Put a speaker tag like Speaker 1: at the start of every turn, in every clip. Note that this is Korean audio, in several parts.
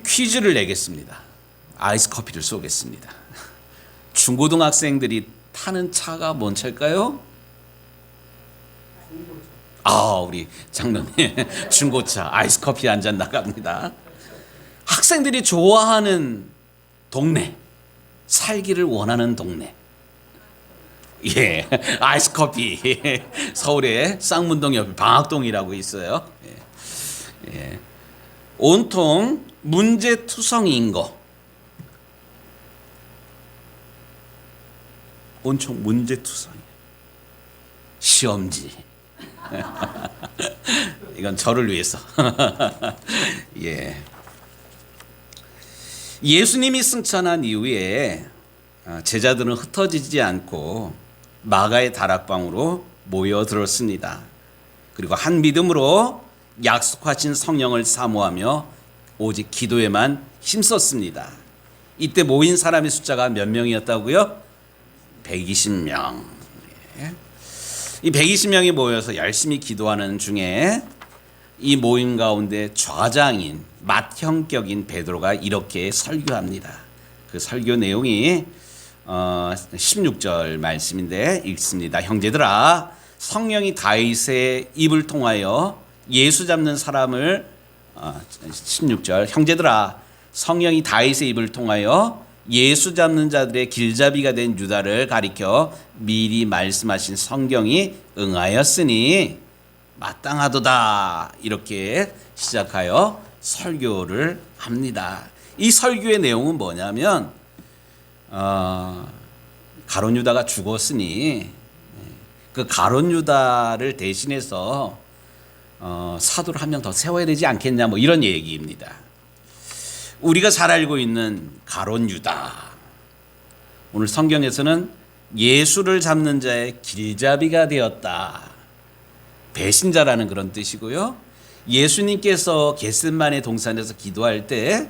Speaker 1: 퀴즈를 내겠습니다. 아이스 커피를 쏘겠습니다. 중고등학생들이 타는 차가 뭔 차일까요? 우리 장로님 중고차 아이스 커피 한 잔 나갑니다. 학생들이 좋아하는 동네, 살기를 원하는 동네. 아이스 커피. 서울의 쌍문동 옆에 방학동이라고 있어요. 온통 문제투성이인 거. 온통 문제투성이. 시험지. 이건 저를 위해서. 예수님이 승천한 이후에 제자들은 흩어지지 않고 마가의 다락방으로 모여들었습니다. 그리고 한 믿음으로 약속하신 성령을 사모하며 오직 기도에만 힘썼습니다. 이때 모인 사람의 숫자가 몇 명이었다고요? 120명. 이 120명이 모여서 열심히 기도하는 중에 이 모임 가운데 좌장인 맏형격인 베드로가 이렇게 설교합니다. 그 설교 내용이 16절 말씀인데 읽습니다. 형제들아, 성령이 다윗의 입을 통하여 예수 잡는 사람을 16절 형제들아, 성령이 다윗의 입을 통하여 예수 잡는 자들의 길잡이가 된 유다를 가리켜 미리 말씀하신 성경이 응하였으니 마땅하도다. 이렇게 시작하여 설교를 합니다. 이 설교의 내용은 뭐냐면 가룟 유다가 죽었으니 그 가룟 유다를 대신해서 사도를 한 명 더 세워야 되지 않겠냐, 뭐 이런 얘기입니다. 우리가 잘 알고 있는 가룟 유다, 오늘 성경에서는 예수를 잡는 자의 길잡이가 되었다, 배신자라는 그런 뜻이고요. 예수님께서 겟세마네 동산에서 기도할 때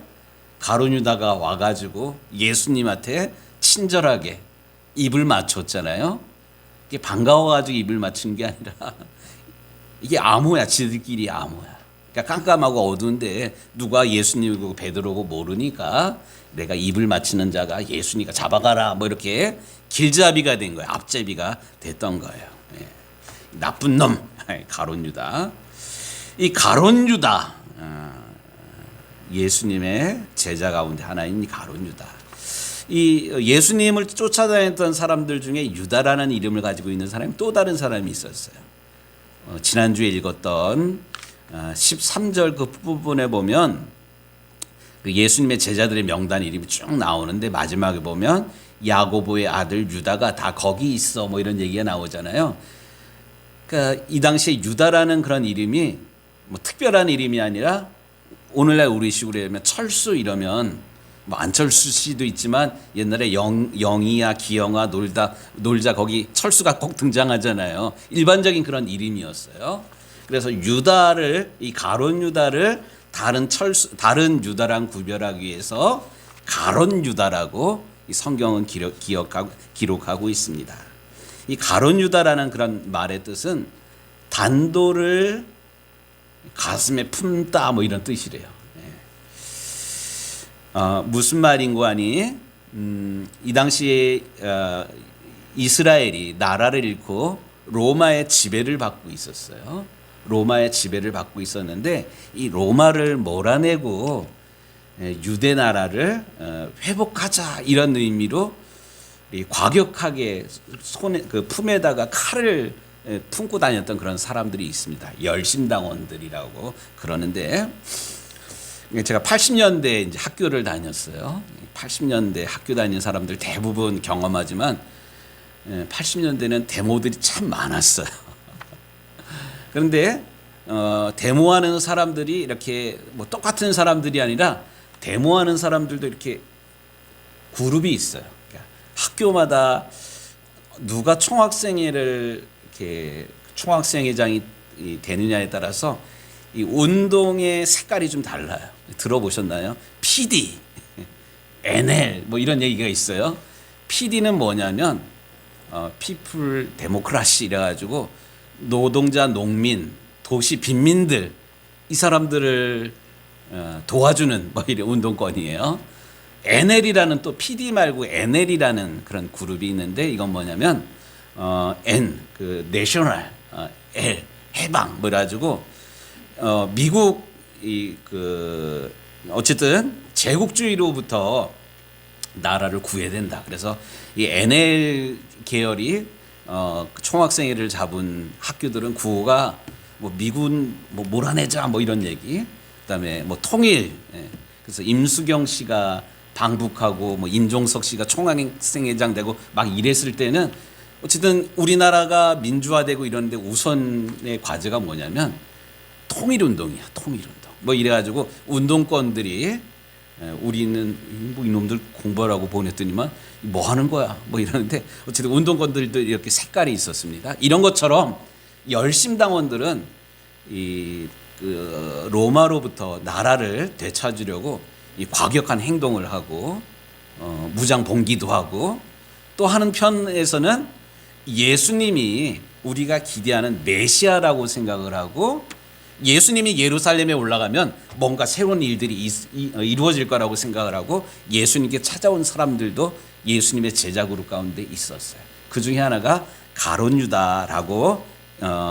Speaker 1: 가룟 유다가 와가지고 예수님한테 친절하게 입을 맞췄잖아요. 이게 반가워가지고 입을 맞춘 게 아니라 이게 암호야, 지들끼리 암호야. 그러니까 깜깜하고 어두운데 누가 예수님이고 베드로고 모르니까 내가 입을 맞추는 자가 예수니까 잡아가라, 뭐 이렇게 길잡이가 된 거예요. 앞잡이가 됐던 거예요. 나쁜 놈 가룟 유다. 이 가룟 유다, 예수님의 제자 가운데 하나인 가룟 유다. 이 예수님을 쫓아다녔던 사람들 중에 유다라는 이름을 가지고 있는 사람이 또 다른 사람이 있었어요. 지난주에 읽었던 13절 그 부분에 보면 그 예수님의 제자들의 명단 이름이 쭉 나오는데 마지막에 보면 야고보의 아들 유다가 다 거기 있어, 뭐 이런 얘기가 나오잖아요. 그러니까 이 당시에 유다라는 그런 이름이 뭐 특별한 이름이 아니라 오늘날 우리식으로 하면 철수 이러면 뭐 안철수 씨도 있지만 옛날에 영희야, 기영아, 놀자 거기 철수가 꼭 등장하잖아요. 일반적인 그런 이름이었어요. 그래서 유다를, 이 가룟 유다를 다른 유다랑 구별하기 위해서 가론 유다라고 이 성경은 기록하고 있습니다. 이 가론 유다라는 그런 말의 뜻은 단도를 가슴에 품다, 뭐 이런 뜻이래요. 무슨 말인고 하니 이 당시에 이스라엘이 나라를 잃고 로마의 지배를 받고 있었어요. 로마의 지배를 받고 있었는데 이 로마를 몰아내고 유대 나라를 회복하자, 이런 의미로 과격하게 품에다가 칼을 품고 다녔던 그런 사람들이 있습니다. 열심당원들이라고 그러는데, 제가 80년대 이제 학교를 다녔어요. 80년대 학교 다닌 사람들 대부분 경험하지만 80년대는 데모들이 참 많았어요. 그런데 데모하는 사람들이 이렇게 뭐 똑같은 사람들이 아니라 데모하는 사람들도 이렇게 그룹이 있어요. 그러니까 학교마다 누가 총학생회를 이렇게 총학생회장이 되느냐에 따라서 이 운동의 색깔이 좀 달라요. 들어보셨나요? PD, NL 뭐 이런 얘기가 있어요. PD는 뭐냐면 People Democracy 이래가지고 노동자, 농민, 도시 빈민들, 이 사람들을 도와주는 뭐 이런 운동권이에요. NL이라는 또 PD 말고 NL이라는 그런 그룹이 있는데 이건 뭐냐면 N 그 내셔널 L 해방 뭐라 가지고 미국 이 그 어쨌든 제국주의로부터 나라를 구해야 된다. 그래서 이 NL 계열이 총학생회를 잡은 학교들은 구호가 뭐 미군 뭐 몰아내자 뭐 이런 얘기. 그다음에 뭐 통일. 예. 그래서 임수경 씨가 방북하고 뭐 임종석 씨가 총학생회장 되고 막 이랬을 때는 어쨌든 우리나라가 민주화되고 이러는데 우선의 과제가 뭐냐면 통일운동이야. 통일운동. 뭐 이래가지고 운동권들이 우리는 뭐 이놈들 공부하라고 보냈더니만 뭐 하는 거야 뭐 이러는데 어쨌든 운동권들도 이렇게 색깔이 있었습니다. 이런 것처럼 열심당원들은 그 로마로부터 나라를 되찾으려고 이 과격한 행동을 하고 무장 봉기도 하고 또 하는 편에서는 예수님이 우리가 기대하는 메시아라고 생각을 하고 예수님이 예루살렘에 올라가면 뭔가 새로운 일들이 이루어질 거라고 생각을 하고 예수님께 찾아온 사람들도 예수님의 제자 그룹 가운데 있었어요. 그 중에 하나가 가룟 유다라고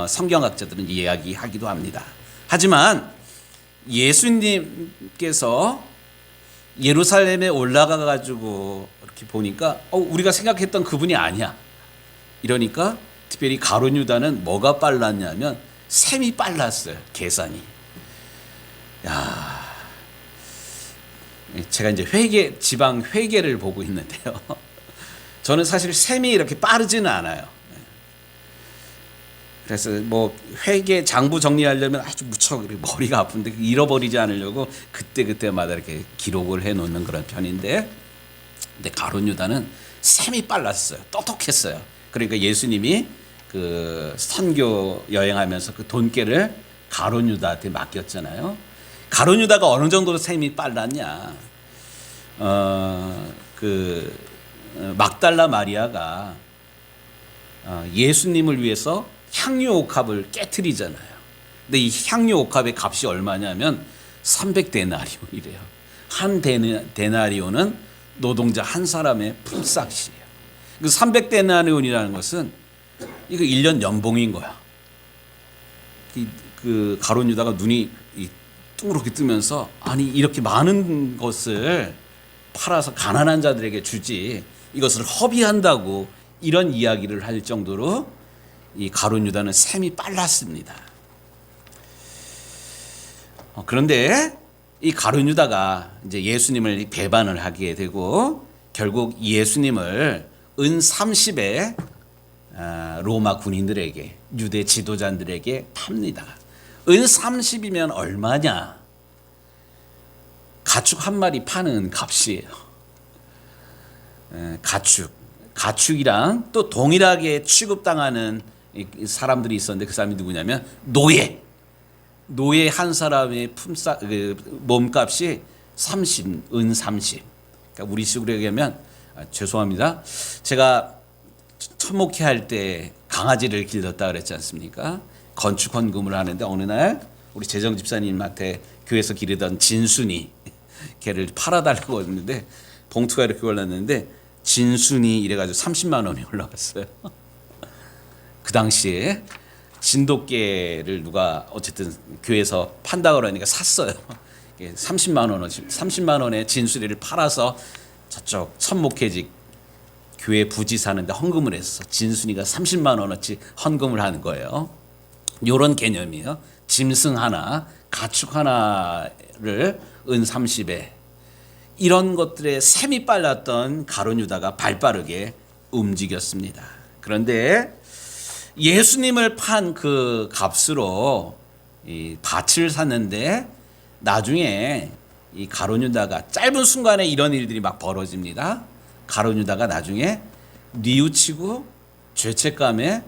Speaker 1: 성경학자들은 이야기하기도 합니다. 하지만 예수님께서 예루살렘에 올라가 가지고 이렇게 보니까 우리가 생각했던 그분이 아니야. 이러니까 특별히 가룟 유다는 뭐가 빨랐냐면 셈이 빨랐어요. 계산이. 야, 제가 이제 지방 회계를 보고 있는데요. 저는 사실 셈이 이렇게 빠르지는 않아요. 그래서 뭐 회계 장부 정리하려면 아주 무척 머리가 아픈데 잃어버리지 않으려고 그때마다 이렇게 기록을 해놓는 그런 편인데, 근데 가룟 유다는 셈이 빨랐어요. 똑똑했어요. 그러니까 예수님이 그 선교 여행하면서 그 돈깨를 가룟 유다한테 맡겼잖아요. 가룟 유다가 어느 정도로 셈이 빨랐냐? 막달라 마리아가 예수님을 위해서 향유 옥합을 깨트리잖아요. 근데 이 향유 옥합의 값이 얼마냐면 300데나리온이래요. 한 데나리온은 노동자 한 사람의 품삯이에요. 그 300데나리온이라는 것은 이거 1년 연봉인 거야. 그 가룟 유다가 눈이 둥그렇게 뜨면서 아니 이렇게 많은 것을 팔아서 가난한 자들에게 주지 이것을 허비한다고 이런 이야기를 할 정도로 이 가룟 유다는 셈이 빨랐습니다. 그런데 이 가룟 유다가 이제 예수님을 배반을 하게 되고 결국 예수님을 은 30에 로마 군인들에게 유대 지도자들에게 팝니다. 은 30이면 얼마냐? 가축 한 마리 파는 값이에요. 가축이랑 또 동일하게 취급당하는 사람들이 있었는데 그 사람이 누구냐면 노예 한 사람의 몸값이 30, 은 30. 그러니까 우리식으로 얘기하면 죄송합니다. 제가 천목회 할 때 강아지를 길렀다 그랬지 않습니까? 건축 헌금을 하는데 어느 날 우리 재정 집사님한테 교회에서 기르던 진순이 걔를 팔아달라고 했는데 봉투가 이렇게 올랐는데 진순이 이래가지고 30만 원이 올라갔어요. 그 당시에 진돗개를 누가 어쨌든 교회에서 판다 그러니까 샀어요. 30만 원에 진순이를 팔아서 저쪽 천목회직 교회 부지 사는데 헌금을 했어. 진순이가 30만 원어치 헌금을 하는 거예요. 이런 개념이에요. 짐승 하나, 가축 하나를 은 30에 이런 것들에 셈이 빨랐던 가룟 유다가 발빠르게 움직였습니다. 그런데 예수님을 판 그 값으로 이 밭을 샀는데 나중에 이 가룟 유다가 짧은 순간에 이런 일들이 막 벌어집니다. 가룟 유다가 나중에 뉘우치고 죄책감에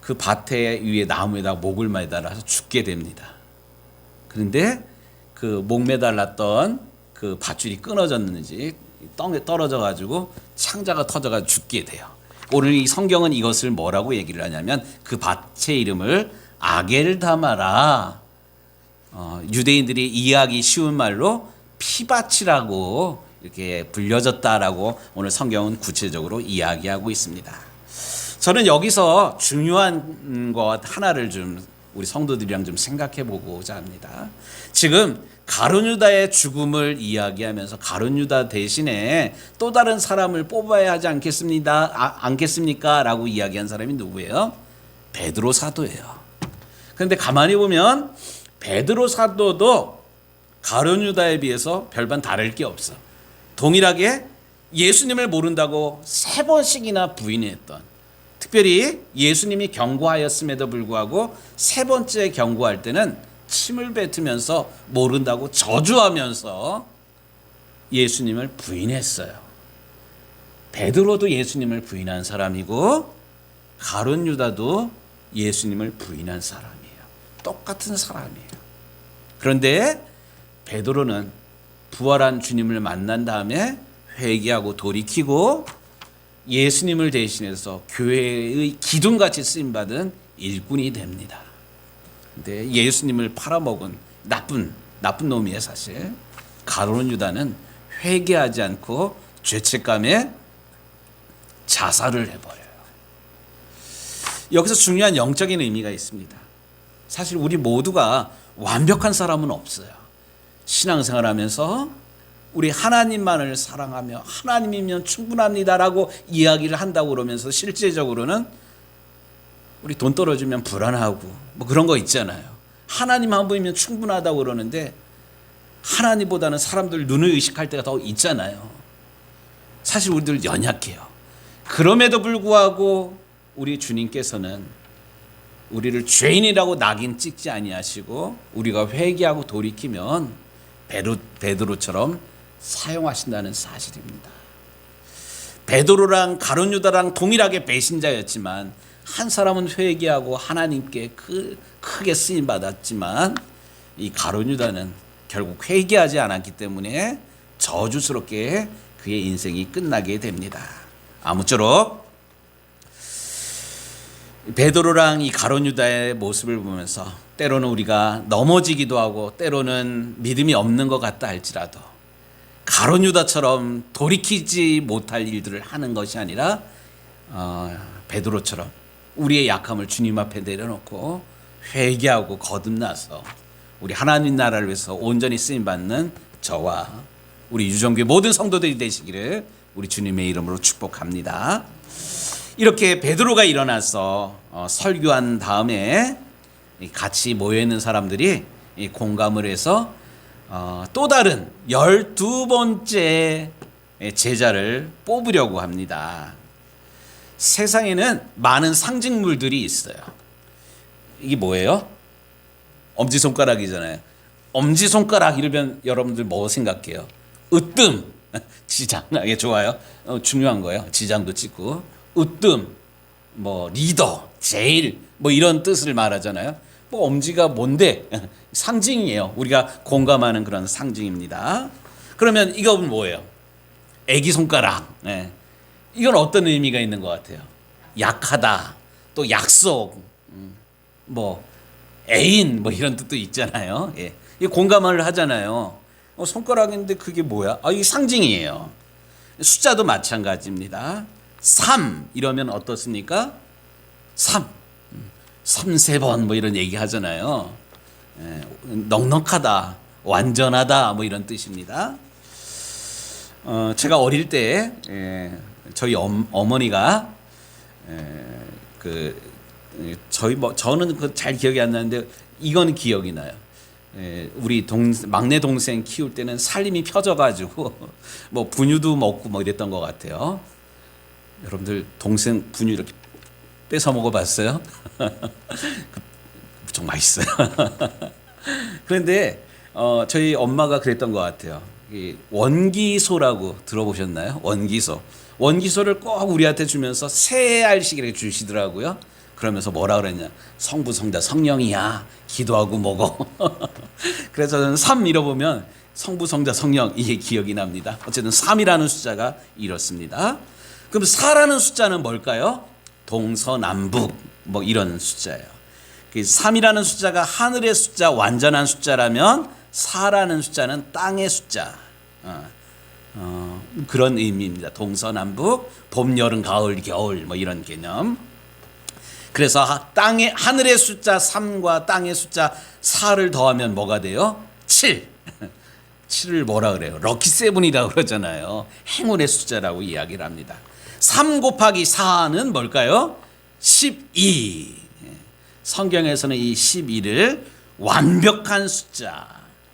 Speaker 1: 그 밭에 위에 나무에다 목을 매달아서 죽게 됩니다. 그런데 그 목 매달랐던 그 밧줄이 끊어졌는지 땅에 떨어져 가지고 창자가 터져 가지고 죽게 돼요. 오늘 이 성경은 이것을 뭐라고 얘기를 하냐면 그 밭의 이름을 아겔다마라 유대인들이 이해하기 쉬운 말로 피밭이라고 이렇게 불려졌다라고 오늘 성경은 구체적으로 이야기하고 있습니다. 저는 여기서 중요한 것 하나를 좀 우리 성도들이랑 좀 생각해 보고자 합니다. 지금 가룟 유다의 죽음을 이야기하면서 가룟 유다 대신에 또 다른 사람을 뽑아야 하지 않겠습니까? 라고 이야기한 사람이 누구예요? 베드로 사도예요. 그런데 가만히 보면 베드로 사도도 가룟 유다에 비해서 별반 다를 게 없어. 동일하게 예수님을 모른다고 3번씩이나 부인했던, 특별히 예수님이 경고하였음에도 불구하고 3번째 경고할 때는 침을 뱉으면서 모른다고 저주하면서 예수님을 부인했어요. 베드로도 예수님을 부인한 사람이고 가룟 유다도 예수님을 부인한 사람이에요. 똑같은 사람이에요. 그런데 베드로는 부활한 주님을 만난 다음에 회개하고 돌이키고 예수님을 대신해서 교회의 기둥같이 쓰임받은 일꾼이 됩니다. 근데 예수님을 팔아먹은 나쁜 놈이에요, 사실. 가룟 유다는 회개하지 않고 죄책감에 자살을 해버려요. 여기서 중요한 영적인 의미가 있습니다. 사실 우리 모두가 완벽한 사람은 없어요. 신앙생활하면서 우리 하나님만을 사랑하며 하나님이면 충분합니다라고 이야기를 한다고 그러면서 실제적으로는 우리 돈 떨어지면 불안하고 뭐 그런 거 있잖아요. 하나님 한 분이면 충분하다고 그러는데 하나님보다는 사람들 눈을 의식할 때가 더 있잖아요. 사실 우리들 연약해요. 그럼에도 불구하고 우리 주님께서는 우리를 죄인이라고 낙인 찍지 아니하시고 우리가 회개하고 돌이키면 베드로처럼 사용하신다는 사실입니다. 베드로랑 가룟 유다랑 동일하게 배신자였지만 한 사람은 회개하고 하나님께 크게 쓰임 받았지만 이 가룟 유다는 결국 회개하지 않았기 때문에 저주스럽게 그의 인생이 끝나게 됩니다. 아무쪼록 베드로랑 이 가룟 유다의 모습을 보면서 때로는 우리가 넘어지기도 하고 때로는 믿음이 없는 것 같다 할지라도 가룟 유다처럼 돌이키지 못할 일들을 하는 것이 아니라 베드로처럼 우리의 약함을 주님 앞에 내려놓고 회개하고 거듭나서 우리 하나님 나라를 위해서 온전히 쓰임받는 저와 우리 유정교회 모든 성도들이 되시기를 우리 주님의 이름으로 축복합니다. 이렇게 베드로가 일어나서 설교한 다음에 같이 모여있는 사람들이 공감을 해서 또 다른 12번째 제자를 뽑으려고 합니다. 세상에는 많은 상징물들이 있어요. 이게 뭐예요? 엄지손가락이잖아요. 엄지손가락 이러면 여러분들 뭐 생각해요? 으뜸, 지장. 이게 좋아요. 중요한 거예요. 지장도 찍고. 으뜸, 뭐 리더, 제일 뭐 이런 뜻을 말하잖아요. 뭐 엄지가 뭔데? 상징이에요. 우리가 공감하는 그런 상징입니다. 그러면 이건 뭐예요? 애기 손가락. 네. 이건 어떤 의미가 있는 것 같아요? 약하다, 또 약속, 뭐 애인, 뭐 이런 뜻도 있잖아요. 예. 이 공감을 하잖아요. 손가락인데 그게 뭐야? 이 상징이에요. 숫자도 마찬가지입니다. 3 이러면 어떻습니까? 3, 3번 뭐 이런 얘기 하잖아요. 예. 넉넉하다, 완전하다 뭐 이런 뜻입니다. 제가 어릴 때 저희 어머니가 저는 잘 기억이 안 나는데 이건 기억이 나요. 우리 막내 동생 키울 때는 살림이 펴져가지고 뭐 분유도 먹고 뭐 이랬던 것 같아요. 여러분들 동생 분유 이렇게 뺏어 먹어봤어요? 무척 맛있어요. 그런데 저희 엄마가 그랬던 것 같아요. 원기소라고 들어보셨나요? 원기소를 꼭 우리한테 주면서 3알씩 이렇게 주시더라고요. 그러면서 뭐라 그랬냐? 성부, 성자, 성령이야. 기도하고 먹어. 그래서 저는 3 잃어보면 성부, 성자, 성령 이게 기억이 납니다. 어쨌든 3이라는 숫자가 이렇습니다. 그럼 4라는 숫자는 뭘까요? 동서남북 뭐 이런 숫자예요. 3이라는 숫자가 하늘의 숫자, 완전한 숫자라면 4라는 숫자는 땅의 숫자. 그런 의미입니다. 동서남북, 봄, 여름, 가을, 겨울 뭐 이런 개념. 그래서 하늘의 숫자 3과 땅의 숫자 4를 더하면 뭐가 돼요? 7. 7을 뭐라 그래요? 럭키 세븐이라고 그러잖아요. 행운의 숫자라고 이야기를 합니다. 3 곱하기 4는 뭘까요? 12. 성경에서는 이 12를 완벽한 숫자.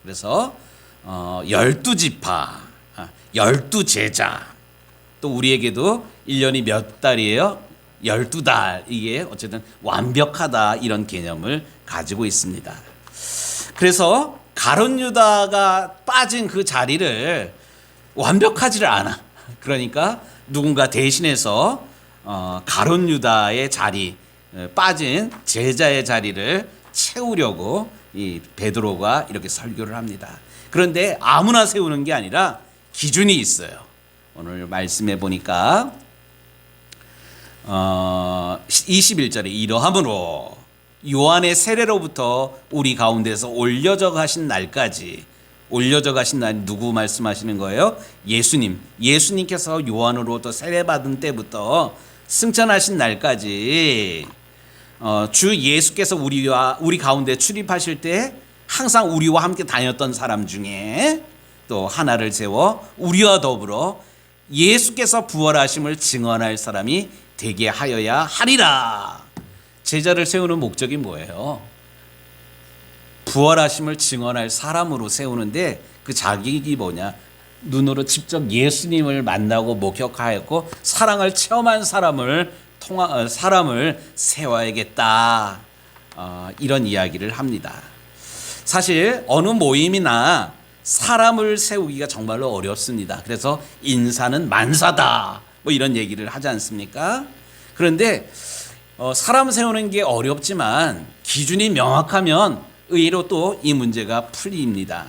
Speaker 1: 그래서 12지파, 12제자. 또 우리에게도 1년이 몇 달이에요? 12달. 이게 어쨌든 완벽하다 이런 개념을 가지고 있습니다. 그래서 가룟 유다가 빠진 그 자리를 완벽하지를 않아. 그러니까 누군가 대신해서 가룟 유다의 자리, 빠진 제자의 자리를 채우려고 이 베드로가 이렇게 설교를 합니다. 그런데 아무나 세우는 게 아니라 기준이 있어요. 오늘 말씀해 보니까 21절에 이러함으로 요한의 세례로부터 우리 가운데서 올려져 가신 날까지, 올려져 가신 날 누구 말씀하시는 거예요? 예수님께서 요한으로부터 세례받은 때부터 승천하신 날까지 주 예수께서 우리 가운데 출입하실 때 항상 우리와 함께 다녔던 사람 중에 또 하나를 세워 우리와 더불어 예수께서 부활하심을 증언할 사람이 되게 하여야 하리라. 제자를 세우는 목적이 뭐예요? 부활하심을 증언할 사람으로 세우는데 그 자격이 뭐냐? 눈으로 직접 예수님을 만나고 목격하였고 사랑을 체험한 사람을 세워야겠다. 이런 이야기를 합니다. 사실 어느 모임이나 사람을 세우기가 정말로 어렵습니다. 그래서 인사는 만사다. 뭐 이런 얘기를 하지 않습니까? 그런데 사람 세우는 게 어렵지만 기준이 명확하면 의외로 또 이 문제가 풀립니다.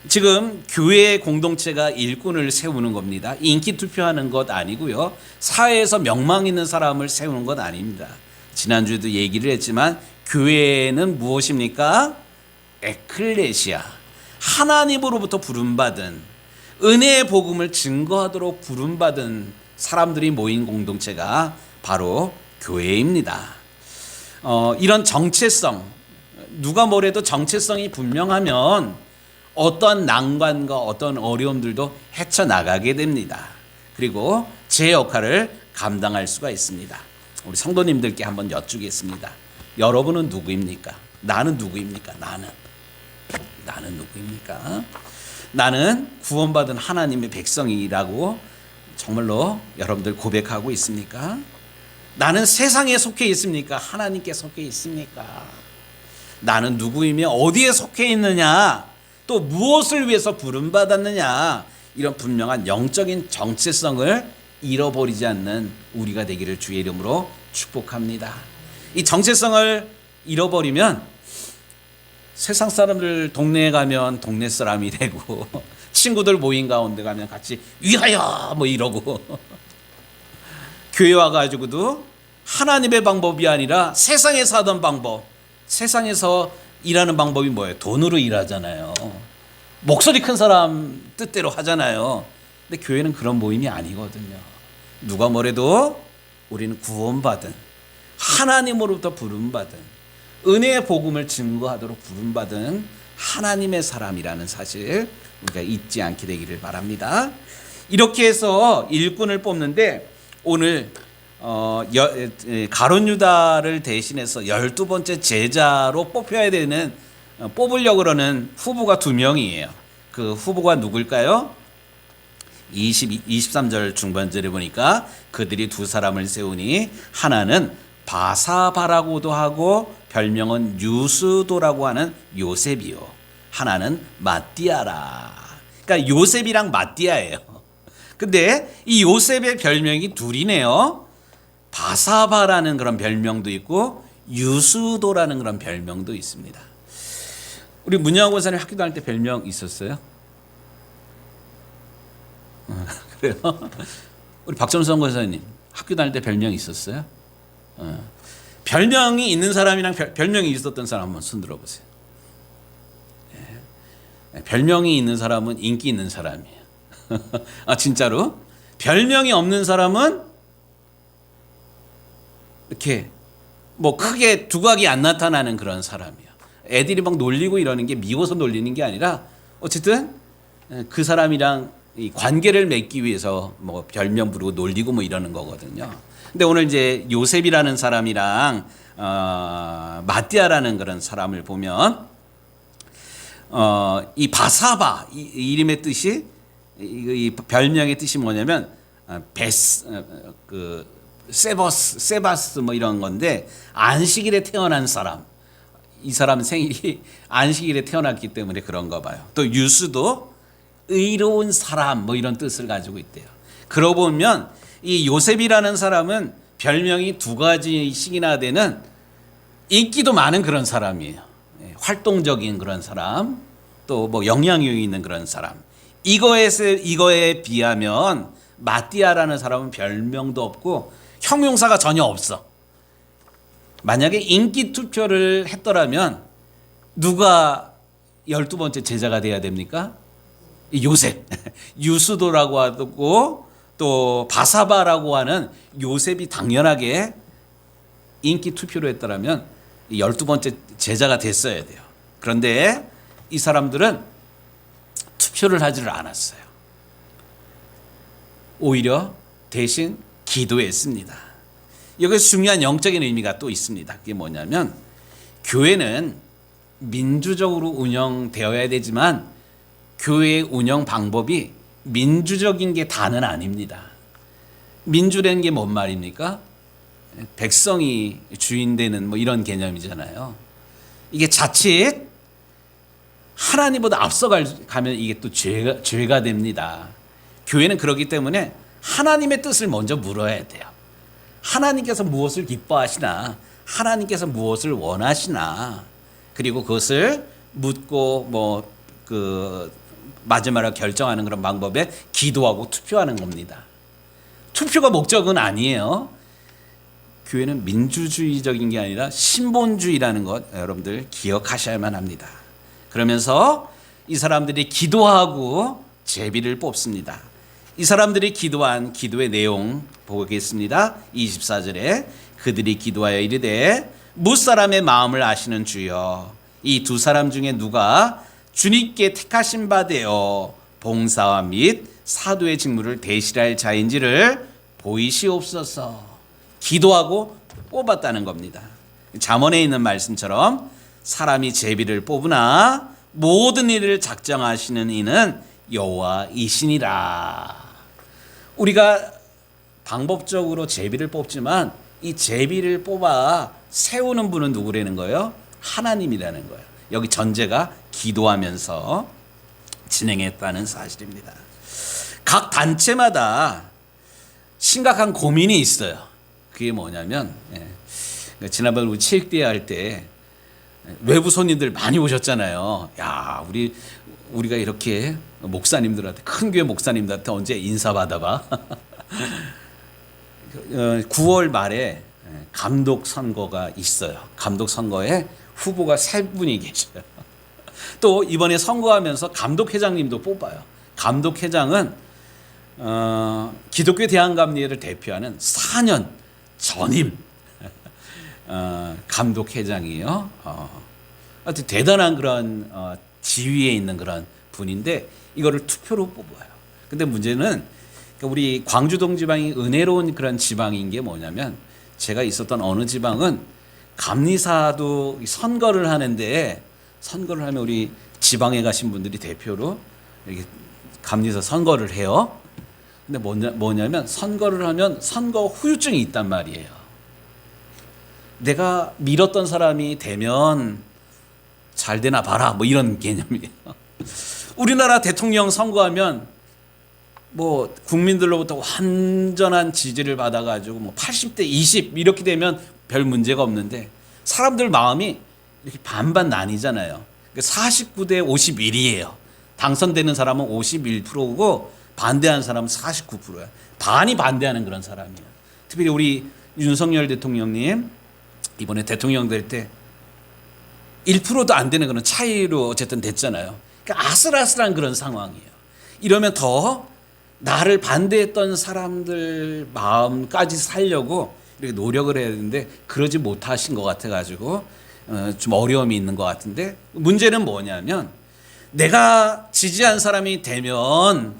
Speaker 1: 지금 교회 공동체가 일꾼을 세우는 겁니다. 인기 투표하는 것 아니고요. 사회에서 명망 있는 사람을 세우는 것 아닙니다. 지난주에도 얘기를 했지만 교회는 무엇입니까? 에클레시아. 하나님으로부터 부름받은 은혜의 복음을 증거하도록 부름받은 사람들이 모인 공동체가 바로 교회입니다. 이런 정체성, 누가 뭐래도 정체성이 분명하면 어떤 난관과 어떤 어려움들도 헤쳐나가게 됩니다. 그리고 제 역할을 감당할 수가 있습니다. 우리 성도님들께 한번 여쭈겠습니다. 여러분은 누구입니까? 나는 누구입니까? 나는 누구입니까? 나는 구원받은 하나님의 백성이라고 정말로 여러분들 고백하고 있습니까? 나는 세상에 속해 있습니까? 하나님께 속해 있습니까? 나는 누구이며 어디에 속해 있느냐? 또 무엇을 위해서 부름받았느냐? 이런 분명한 영적인 정체성을 잃어버리지 않는 우리가 되기를 주의 이름으로 축복합니다. 이 정체성을 잃어버리면 세상 사람들 동네에 가면 동네 사람이 되고 친구들 모임 가운데 가면 같이 위하여 뭐 이러고 교회 와가지고도 하나님의 방법이 아니라 세상에서 하던 방법, 세상에서 일하는 방법이 뭐예요? 돈으로 일하잖아요. 목소리 큰 사람 뜻대로 하잖아요. 근데 교회는 그런 모임이 아니거든요. 누가 뭐래도 우리는 구원받은 하나님으로부터 부름받은 은혜의 복음을 증거하도록 부름받은 하나님의 사람이라는 사실 우리가 잊지 않게 되기를 바랍니다. 이렇게 해서 일꾼을 뽑는데 오늘 가룟 유다를 대신해서 12번째 제자로 뽑으려고 그러는 후보가 2명이에요. 그 후보가 누굴까요? 23절 중반절에 보니까 그들이 두 사람을 세우니 하나는 바사바라고도 하고 별명은 유스도라고 하는 요셉이요. 하나는 마띠아라. 그러니까 요셉이랑 마띠아예요. 근데 이 요셉의 별명이 둘이네요. 바사바라는 그런 별명도 있고 유스도라는 그런 별명도 있습니다. 우리 문영환 권사님 학교 다닐 때 별명 있었어요? 그래요? 우리 박정선 권사님 학교 다닐 때 별명 있었어요? 별명이 있는 사람이랑 별명이 있었던 사람 한번 손 들어보세요. 별명이 있는 사람은 인기 있는 사람이에요. 아, 진짜로? 별명이 없는 사람은 이렇게 뭐 크게 두각이 안 나타나는 그런 사람이에요. 애들이 막 놀리고 이러는 게 미워서 놀리는 게 아니라 어쨌든 그 사람이랑 이 관계를 맺기 위해서 뭐 별명 부르고 놀리고 뭐 이러는 거거든요. 근데 오늘 이제 요셉이라는 사람이랑 마띠아라는 그런 사람을 보면 이 바사바 이 이름의 뜻이 이 별명의 뜻이 뭐냐면 세바스 뭐 이런 건데 안식일에 태어난 사람. 이 사람 생일이 안식일에 태어났기 때문에 그런가 봐요. 또 유스도 의로운 사람 뭐 이런 뜻을 가지고 있대요. 그러고 보면 이 요셉이라는 사람은 별명이 두 가지씩이나 되는 인기도 많은 그런 사람이에요. 활동적인 그런 사람, 또 뭐 영향력이 있는 그런 사람. 이거에 비하면 마띠아라는 사람은 별명도 없고 형용사가 전혀 없어. 만약에 인기 투표를 했더라면 누가 12번째 제자가 돼야 됩니까? 요셉. 유스도라고 하고 또 바사바라고 하는 요셉이 당연하게 인기 투표로 했더라면 12번째 제자가 됐어야 돼요. 그런데 이 사람들은 투표를 하지를 않았어요. 오히려 대신 기도했습니다. 여기서 중요한 영적인 의미가 또 있습니다. 그게 뭐냐면 교회는 민주적으로 운영되어야 되지만 교회의 운영 방법이 민주적인 게 다는 아닙니다. 민주라는 게 뭔 말입니까? 백성이 주인 되는 뭐 이런 개념이잖아요. 이게 자칫 하나님보다 앞서가면 이게 또 죄가 됩니다. 교회는 그렇기 때문에 하나님의 뜻을 먼저 물어야 돼요. 하나님께서 무엇을 기뻐하시나, 하나님께서 무엇을 원하시나, 그리고 그것을 묻고 마지막으로 결정하는 그런 방법에 기도하고 투표하는 겁니다. 투표가 목적은 아니에요. 교회는 민주주의적인 게 아니라 신본주의라는 것 여러분들 기억하셔야만 합니다. 그러면서 이 사람들이 기도하고 제비를 뽑습니다. 이 사람들이 기도한 기도의 내용 보겠습니다. 24절에 그들이 기도하여 이르되 무사람의 마음을 아시는 주여 이 두 사람 중에 누가 주님께 택하신 바 되어 봉사와 및 사도의 직무를 대실할 자인지를 보이시옵소서. 기도하고 뽑았다는 겁니다. 잠언에 있는 말씀처럼 사람이 제비를 뽑으나 모든 일을 작정하시는 이는 여호와이시니라. 우리가 방법적으로 제비를 뽑지만 이 제비를 뽑아 세우는 분은 누구라는 거예요? 하나님이라는 거예요. 여기 전제가 기도하면서 진행했다는 사실입니다. 각 단체마다 심각한 고민이 있어요. 그게 뭐냐면 지난번 우리 체육대회 할 때 외부 손님들 많이 오셨잖아요. 야, 우리가 이렇게 목사님들한테 큰 교회 목사님들한테 언제 인사 받아봐? 9월 말에 감독 선거가 있어요. 감독 선거에 후보가 3분이 계셔요. 또 이번에 선거하면서 감독회장님도 뽑아요. 감독회장은 기독교 대한감리회를 대표하는 4년 전임 감독회장이에요. 아주 대단한 그런 지위에 있는 그런 분인데 이거를 투표로 뽑아요. 근데 문제는 우리 광주동 지방이 은혜로운 그런 지방인 게 뭐냐면 제가 있었던 어느 지방은 감리사도 선거를 하는데 선거를 하면 우리 지방에 가신 분들이 대표로 이렇게 감리사 선거를 해요. 근데 뭐냐면 선거를 하면 선거 후유증이 있단 말이에요. 내가 밀었던 사람이 되면 잘 되나 봐라 뭐 이런 개념이에요. 우리나라 대통령 선거하면 뭐 국민들로부터 완전한 지지를 받아가지고 뭐 80대 20 이렇게 되면 별 문제가 없는데 사람들 마음이 이렇게 반반 나뉘잖아요. 49대 51이에요. 당선되는 사람은 51%고 반대하는 사람은 49%야. 반이 반대하는 그런 사람이에요. 특별히 우리 윤석열 대통령님 이번에 대통령 될 때 1%도 안 되는 그런 차이로 어쨌든 됐잖아요. 그러니까 아슬아슬한 그런 상황이에요. 이러면 더 나를 반대했던 사람들 마음까지 살려고 이렇게 노력을 해야 되는데 그러지 못하신 것 같아가지고 좀 어려움이 있는 것 같은데, 문제는 뭐냐면 내가 지지한 사람이 되면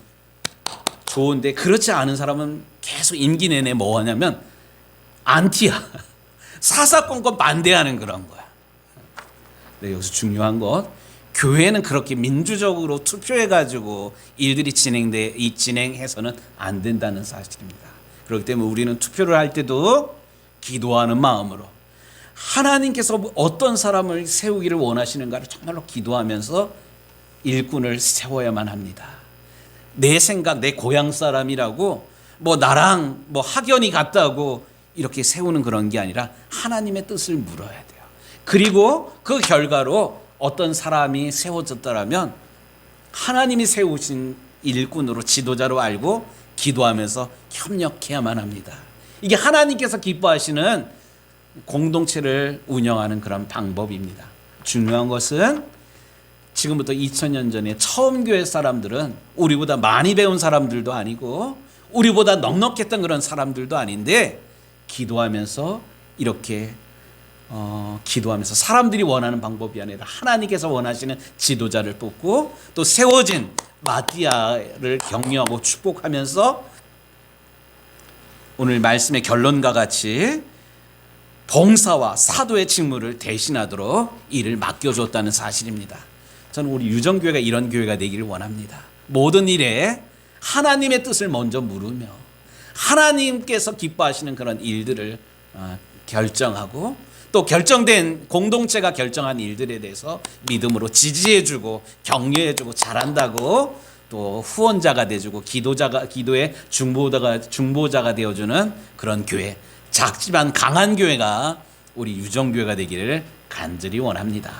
Speaker 1: 좋은데 그렇지 않은 사람은 계속 임기 내내 뭐 하냐면 안티야. 사사건건 반대하는 그런 거야. 근데 여기서 중요한 것, 교회는 그렇게 민주적으로 투표해가지고 일들이 진행해서는 안 된다는 사실입니다. 그렇기 때문에 우리는 투표를 할 때도 기도하는 마음으로 하나님께서 어떤 사람을 세우기를 원하시는가를 정말로 기도하면서 일꾼을 세워야만 합니다. 내 생각, 내 고향 사람이라고 뭐 나랑 뭐 학연이 같다고 이렇게 세우는 그런 게 아니라 하나님의 뜻을 물어야 돼요. 그리고 그 결과로 어떤 사람이 세워졌다라면 하나님이 세우신 일꾼으로 지도자로 알고 기도하면서 협력해야만 합니다. 이게 하나님께서 기뻐하시는 공동체를 운영하는 그런 방법입니다. 중요한 것은 지금부터 2000년 전에 처음 교회 사람들은 우리보다 많이 배운 사람들도 아니고 우리보다 넉넉했던 그런 사람들도 아닌데 기도하면서 이렇게 기도하면서 사람들이 원하는 방법이 아니라 하나님께서 원하시는 지도자를 뽑고 또 세워진 마띠아를 격려하고 축복하면서 오늘 말씀의 결론과 같이 봉사와 사도의 직무를 대신하도록 일을 맡겨줬다는 사실입니다. 저는 우리 유정교회가 이런 교회가 되기를 원합니다. 모든 일에 하나님의 뜻을 먼저 물으며 하나님께서 기뻐하시는 그런 일들을 결정하고 또 결정된 공동체가 결정한 일들에 대해서 믿음으로 지지해주고 격려해주고 잘한다고 또 후원자가 돼주고 기도의 중보자가 되어주는 그런 교회, 작지만 강한 교회가 우리 유정교회가 되기를 간절히 원합니다.